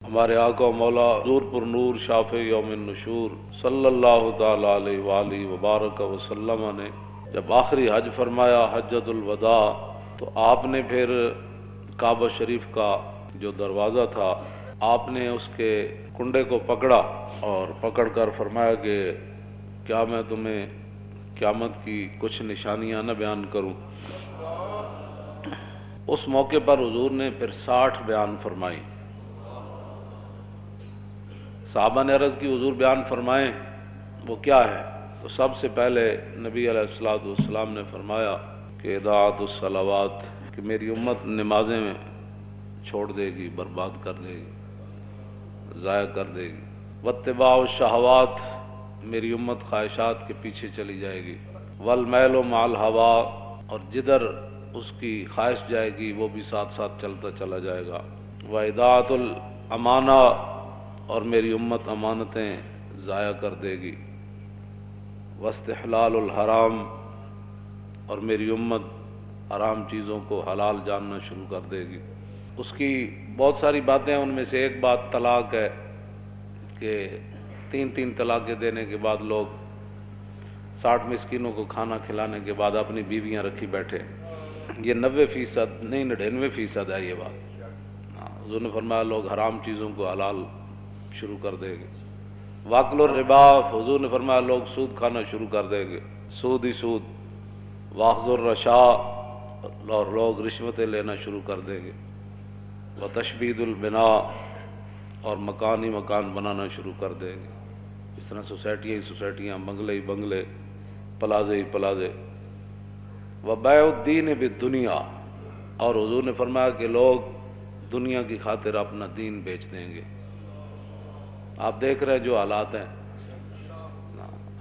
ہمارے آقا و مولا حضور پر نور شافع یوم النشور صلی اللہ تعالی علیہ وآلہ وبارک وسلم نے جب آخری حج فرمایا حجۃ الوداع، تو آپ نے پھر کعبہ شریف کا جو دروازہ تھا آپ نے اس کے کنڈے کو پکڑا اور پکڑ کر فرمایا کہ کیا میں تمہیں قیامت کی کچھ نشانیاں نہ بیان کروں۔ اس موقع پر حضور نے پھر 60 بیان فرمائی۔ صحابہ نے عرض کی حضور بیان فرمائیں وہ کیا ہے؟ تو سب سے پہلے نبی علیہ الصلوۃ والسلام نے فرمایا کہ اضاعت الصلوات، کہ میری امت نمازیں میں چھوڑ دے گی، برباد کر دے گی، ضائع کر دے گی۔ واتباع الشہوات، میری امت خواہشات کے پیچھے چلی جائے گی۔ والمیل مع الہوا، اور جدھر اس کی خواہش جائے گی وہ بھی ساتھ ساتھ چلتا چلا جائے گا۔ واضاعت الامانہ، اور میری امت امانتیں ضائع کر دے گی۔ واستحلال الحرام، اور میری امت حرام چیزوں کو حلال جاننا شروع کر دے گی۔ اس کی بہت ساری باتیں، ان میں سے ایک بات طلاق ہے کہ 3 طلاقیں دینے کے بعد لوگ 60 مسکینوں کو کھانا کھلانے کے بعد اپنی بیویاں رکھی بیٹھے۔ یہ 90% نہیں 99% ہے یہ بات۔ حضور نے فرمایا لوگ حرام چیزوں کو حلال شروع کر دیں گے۔ واکل الربا، حضور نے فرمایا لوگ سود کھانا شروع کر دیں گے، سود ہی سود۔ واخذ الرشا، اور لوگ رشوتیں لینا شروع کر دیں گے۔ وتشبید البناء، اور مکان ہی مکان بنانا شروع کر دیں گے۔ اس طرح سوسائٹیاں ہی سوسائٹیاں، بنگلے ہی بنگلے، پلازے ہی پلازے۔ وبیع الدین بالدنیا، اور حضور نے فرمایا کہ لوگ دنیا کی خاطر اپنا دین بیچ دیں گے۔ آپ دیکھ رہے ہیں جو حالات ہیں،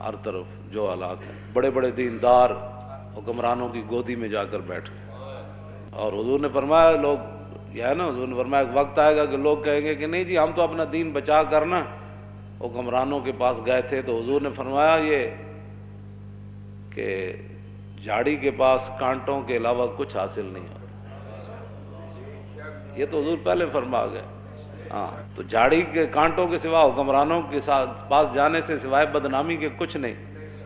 ہر طرف جو حالات ہیں، بڑے بڑے دیندار حکمرانوں کی گودی میں جا کر بیٹھے۔ اور حضور نے فرمایا لوگ، یہ ہے نا، حضور نے فرمایا ایک وقت آئے گا کہ لوگ کہیں گے کہ نہیں جی ہم تو اپنا دین بچا کر نا حکمرانوں کے پاس گئے تھے۔ تو حضور نے فرمایا یہ کہ جھاڑی کے پاس کانٹوں کے علاوہ کچھ حاصل نہیں ہوتا۔ یہ تو حضور پہلے فرما گئے۔ ہاں، تو جھاڑی کے کانٹوں کے سوا حکمرانوں کے پاس جانے سے سوائے بدنامی کے کچھ نہیں۔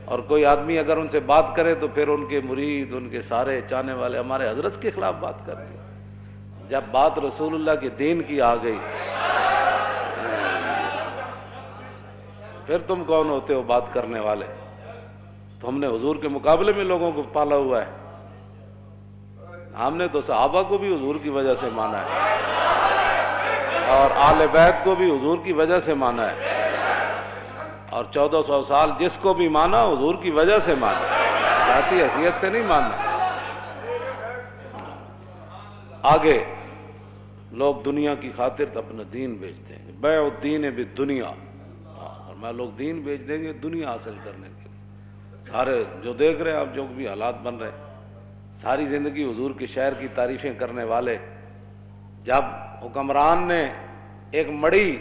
اور کوئی آدمی اگر ان سے بات کرے تو پھر ان کے مرید، ان کے سارے چاہنے والے ہمارے حضرت کے خلاف بات کرتے ہیں۔ جب بات رسول اللہ کے دین کی آ گئی پھر تم کون ہوتے ہو بات کرنے والے؟ تو ہم نے حضور کے مقابلے میں لوگوں کو پالا ہوا ہے۔ ہم نے تو صحابہ کو بھی حضور کی وجہ سے مانا ہے، اور آل بیت کو بھی حضور کی وجہ سے مانا ہے، اور 1400 سال جس کو بھی مانا حضور کی وجہ سے مانا، ذاتی حیثیت سے نہیں ماننا۔ آگے لوگ دنیا کی خاطر اپنا دین بیچتے ہیں، بیع الدین بالدنیا، اور میں لوگ دین بیچ دیں گے دنیا حاصل کرنے کے لیے۔ سارے جو دیکھ رہے ہیں آپ، جو بھی حالات بن رہے ہیں، ساری زندگی حضور کے شہر کی تعریفیں کرنے والے، جب حکمران نے ایک مڑی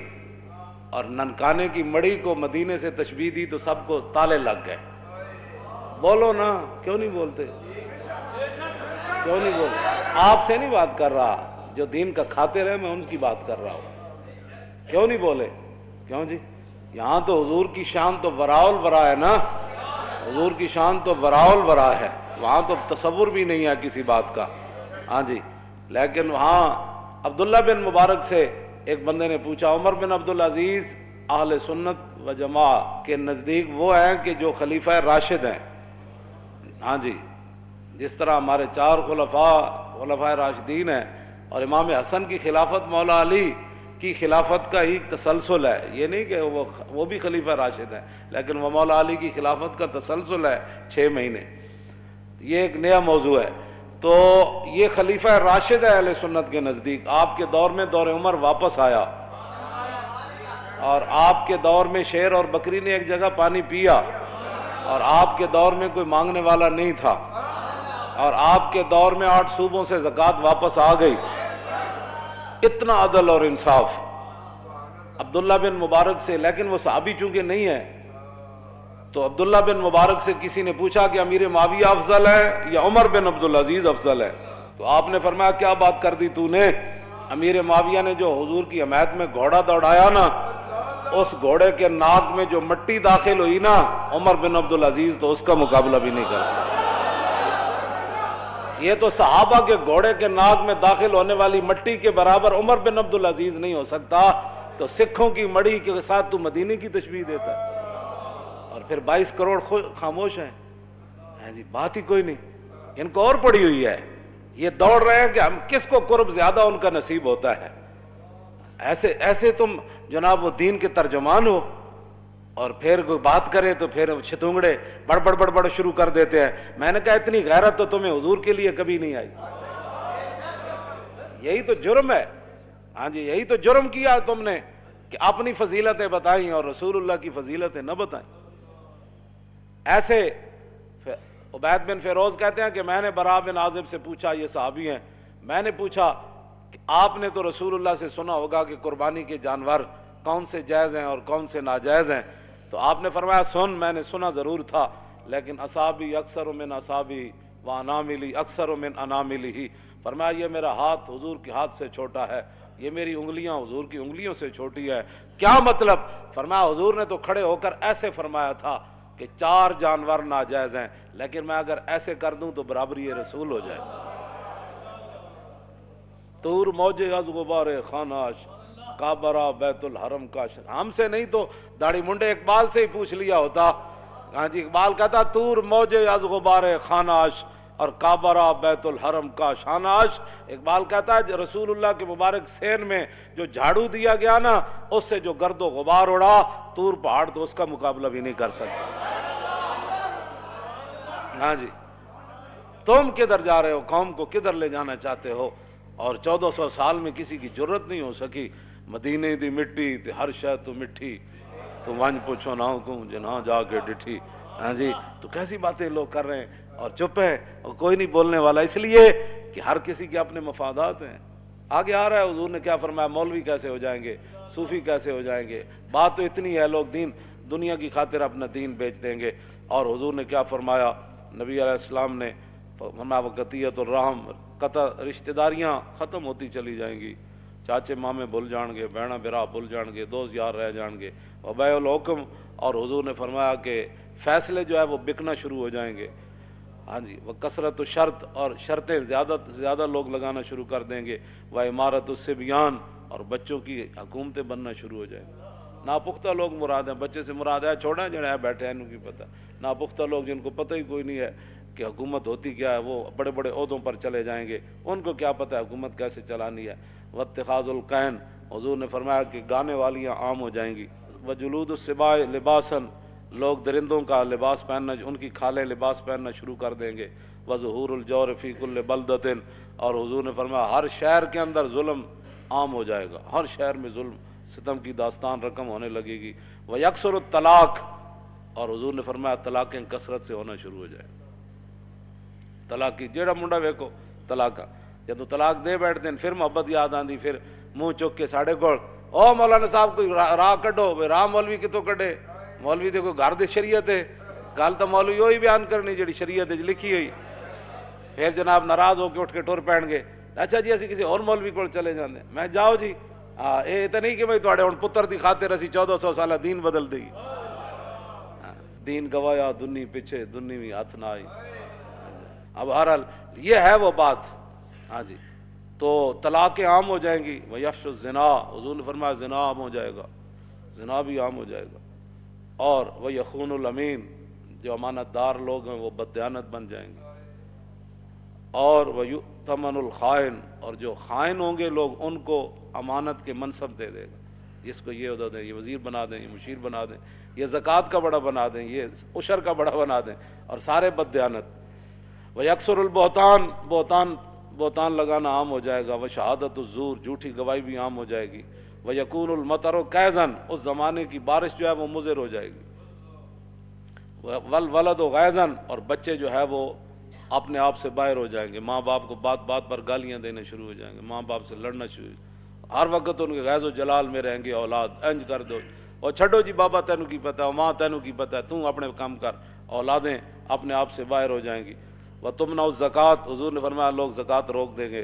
اور ننکانے کی مڑی کو مدینے سے تشبیہ دی تو سب کو تالے لگ گئے۔ بولو نا، کیوں نہیں بولتے؟ کیوں نہیں بولتے؟ آپ سے نہیں بات کر رہا، جو دین کا خاطر ہے میں ان کی بات کر رہا ہوں۔ کیوں نہیں بولے؟ کیوں جی؟ یہاں تو حضور کی شان تو وراء الورا ہے نا، حضور کی شان تو وراء الورا ہے، وہاں تو تصور بھی نہیں ہے کسی بات کا۔ ہاں جی، لیکن وہاں عبداللہ بن مبارک سے ایک بندے نے پوچھا، عمر بن عبدالعزیز اہل سنت و جماعت کے نزدیک وہ ہیں کہ جو خلیفہ راشد ہیں۔ ہاں جی، جس طرح ہمارے 4 خلفاء راشدین ہیں، اور امام حسن کی خلافت مولا علی کی خلافت کا ہی تسلسل ہے، یہ نہیں کہ وہ بھی خلیفہ راشد ہیں، لیکن وہ مولا علی کی خلافت کا تسلسل ہے 6 مہینے۔ یہ ایک نیا موضوع ہے۔ تو یہ خلیفہ راشد ہے اہل سنت کے نزدیک۔ آپ کے دور میں دور عمر واپس آیا، اور آپ کے دور میں شیر اور بکری نے ایک جگہ پانی پیا، اور آپ کے دور میں کوئی مانگنے والا نہیں تھا، اور آپ کے دور میں 8 صوبوں سے زکوٰۃ واپس آ گئی۔ اتنا عدل اور انصاف عبداللہ بن مبارک سے۔ لیکن وہ صحابی چونکہ نہیں ہے، تو عبداللہ بن مبارک سے کسی نے پوچھا کہ امیر معاویہ افضل ہے یا عمر بن عبدالعزیز افضل ہے؟ تو آپ نے فرمایا کیا بات کر دی تو نے؟ امیر معاویہ نے جو حضور کی حمایت میں گھوڑا دوڑایا نا، اس گھوڑے کے ناک میں جو مٹی داخل ہوئی نا، عمر بن عبدالعزیز تو اس کا مقابلہ بھی نہیں کر سکتا۔ یہ تو صحابہ کے گھوڑے کے ناک میں داخل ہونے والی مٹی کے برابر عمر بن عبدالعزیز نہیں ہو سکتا، تو سکھوں کی مڑی کے ساتھ تو مدینے کی تشبیہ دیتا ہے، اور پھر 22 کروڑ خاموش ہیں۔ ہاں جی، بات ہی کوئی نہیں، ان کو اور پڑی ہوئی ہے، یہ دوڑ رہے ہیں کہ ہم کس کو قرب زیادہ ان کا نصیب ہوتا ہے۔ ایسے تم جناب وہ دین کے ترجمان ہو، اور پھر کوئی بات کرے تو پھر چھتونگڑے بڑ شروع کر دیتے ہیں۔ میں نے کہا اتنی غیرت تو تمہیں حضور کے لیے کبھی نہیں آئی، یہی تو جرم ہے۔ ہاں جی، یہی تو جرم کیا تم نے کہ اپنی فضیلتیں بتائیں اور رسول اللہ کی فضیلتیں نہ بتائیں۔ ایسے عبید بن فیروز کہتے ہیں کہ میں نے براء بن عازب سے پوچھا، یہ صحابی ہیں، میں نے پوچھا کہ آپ نے تو رسول اللہ سے سنا ہوگا کہ قربانی کے جانور کون سے جائز ہیں اور کون سے ناجائز ہیں، تو آپ نے فرمایا سن، میں نے سنا ضرور تھا، لیکن اصابی اکثر من اصابی و اناملی اکثر من اناملی، فرمایا یہ میرا ہاتھ حضور کے ہاتھ سے چھوٹا ہے، یہ میری انگلیاں حضور کی انگلیوں سے چھوٹی ہے۔ کیا مطلب؟ فرمایا حضور نے تو کھڑے ہو کر ایسے فرمایا تھا کہ 4 جانور ناجائز ہیں، لیکن میں اگر ایسے کر دوں تو برابری رسول ہو جائے۔ طور موجے از غبار خاناش، کعبہ بیت الحرم کاش۔ ہم سے نہیں تو داڑھی منڈے اقبال سے ہی پوچھ لیا ہوتا۔ ہاں جی، اقبال کہتا طور موجے از غبار خاناش اور کعبہ بیت الحرم کا شاناش۔ اقبال کہتا ہے رسول اللہ کے مبارک سین میں جو جھاڑو دیا گیا نا، اس سے جو گرد و غبار اڑا، طور پہاڑ تو اس کا مقابلہ بھی نہیں کر سکتا۔ ہاں جی، تم کدھر جا رہے ہو، قوم کو کدھر لے جانا چاہتے ہو؟ اور 1400 سال میں کسی کی جرت نہیں ہو سکی۔ مدینے دی مٹی تے ہر شے تو مٹھی، تو ونج پوچھو نہ کو جنہاں جا کے ڈٹھی۔ ہاں جی، تو کیسی باتیں لوگ کر رہے ہیں اور چپ ہیں اور کوئی نہیں بولنے والا، اس لیے کہ ہر کسی کے اپنے مفادات ہیں۔ آگے آ رہا ہے حضور نے کیا فرمایا، مولوی کیسے ہو جائیں گے، صوفی کیسے ہو جائیں گے، بات تو اتنی ہے، لوگ دنیا کی خاطر اپنا دین بیچ دیں گے۔ اور حضور نے کیا فرمایا، نبی علیہ السلام نے فرمایا وقتیت الرحم، قطع رشتہ داریاں ختم ہوتی چلی جائیں گی، چاچے مامے بھول جان گے، بہنا برا بھول جان گے، دوست یار رہ جان گے، وبیع الحکم، اور حضور نے فرمایا کہ فیصلے جو ہے وہ بکنا شروع ہو جائیں گے۔ ہاں جی، وہ کثرت و شرط، اور شرطیں زیادہ سے زیادہ لوگ لگانا شروع کر دیں گے، وہ عمارت الصبیان، اور بچوں کی حکومتیں بننا شروع ہو جائیں گے۔ ناپختہ لوگ مراد ہیں، بچے سے مراد ہے چھوڑیں جڑے ہیں بیٹھے ہیں انہوں کی پتہ، ناپختہ لوگ جن کو پتہ ہی کوئی نہیں ہے کہ حکومت ہوتی کیا ہے، وہ بڑے بڑے عہدوں پر چلے جائیں گے، ان کو کیا پتہ ہے حکومت کیسے چلانی ہے۔ واتخاذ القین، حضور نے فرمایا کہ گانے والیاں عام ہو جائیں گی۔ وجلود السباع لباسا، لوگ درندوں کا لباس پہننا، ان کی کھالیں لباس پہننا شروع کر دیں گے۔ وظہور الجور فی کل بلدۃ، اور حضور نے فرمایا ہر شہر کے اندر ظلم عام ہو جائے گا، ہر شہر میں ظلم ستم کی داستان رقم ہونے لگے گی۔ ویکثر الطلاق، اور حضور نے فرمایا طلاقیں کثرت سے ہونا شروع ہو جائیں۔ طلاق کی جیڑا منڈا ویکو طلاق، جب تو طلاق دے بیٹھتے ہیں پھر محبت یاد آندی، پھر منہ چک کے ساڑے کو او مولانا صاحب کوئی راہ کڈو، بھائی راہ مولوی کتوں کڈے، مولوی دے کوئی گھر دی شریعت ہے، گل تو مولوی وہی بیان کرنی جڑی شریعت وچ لکھی ہوئی۔ پھر جناب ناراض ہو کے اٹھ کے ٹر پین گے، اچھا جی اسی کسی اور مولوی کو چلے جاندے، میں جاؤ جی، یہ تو نہیں کہ بھائی تواڈے ہن پتر دی خاطر اسی 1400 سالہ دین بدل دئی، دین گوایا دنی پیچھے دنی بھی ہاتھ نہ آئی۔ اب بہرحال یہ ہے وہ بات۔ ہاں جی، تو طلاقیں عام ہو جائیں گی۔ ویفش الزنا، حضور نے فرمایا زنا عام ہو جائے گا، زنا بھی عام ہو جائے گا۔ اور وہ یخون الامین، جو امانت دار لوگ ہیں وہ بددیانت بن جائیں گے۔ اور وہ یؤتمن الخائن، اور جو خائن ہوں گے لوگ ان کو امانت کے منصب دے دے گا، اس کو یہ عہدہ دیں، یہ وزیر بنا دیں، یہ مشیر بنا دیں، یہ زکوٰۃ کا بڑا بنا دیں، یہ عشر کا بڑا بنا دیں، اور سارے بددیانت۔ ویکثر البہتان، بہتان لگانا عام ہو جائے گا۔ وشہادت الزور، جھوٹی گواہی بھی عام ہو جائے گی۔ ویکون المطر کیزن، اس زمانے کی بارش جو ہے وہ مضر ہو جائے گی۔ والولد غیظن، اور بچے جو ہے وہ اپنے آپ سے باہر ہو جائیں گے، ماں باپ کو بات بات پر گالیاں دینے شروع ہو جائیں گے، ماں باپ سے لڑنا شروع، ہر وقت ان کے غیظ و جلال میں رہیں گے، اولاد انج کر دو، اور چھڈو جی بابا تینوں کی پتہ ہے، ماں تینوں کی پتہ ہے، تم اپنے کام کر، اولادیں اپنے آپ سے باہر ہو جائیں گی۔ وَتُمْنَعُ الزَّکَاۃ، حضور نے فرمایا لوگ زکوٰۃ روک دیں گے۔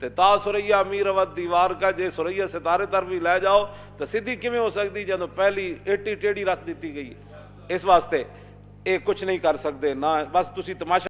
ਤੇ ਤਾ ਸੁਰਈਆ ਮੀਰ ਅਵਧ ਦੀਵਾਰ ਕਾ, ਜੇ ਸੁਰਈਆ ਸਿਤਾਰੇ ਤਰਫ ਵੀ ਲੈ ਜਾਓ ਤਾਂ ਸਿੱਧੀ ਕਿਵੇਂ ਹੋ ਸਕਦੀ ਜਦੋਂ ਪਹਿਲੀ ਏਟੀ ਟੇੜੀ ਰੱਖ ਦਿੱਤੀ ਗਈ। ਇਸ ਵਾਸਤੇ ਇਹ ਕੁਝ ਨਹੀਂ ਕਰ ਸਕਦੇ ਨਾ, ਬਸ ਤੁਸੀਂ ਤਮਾਸ਼ਾ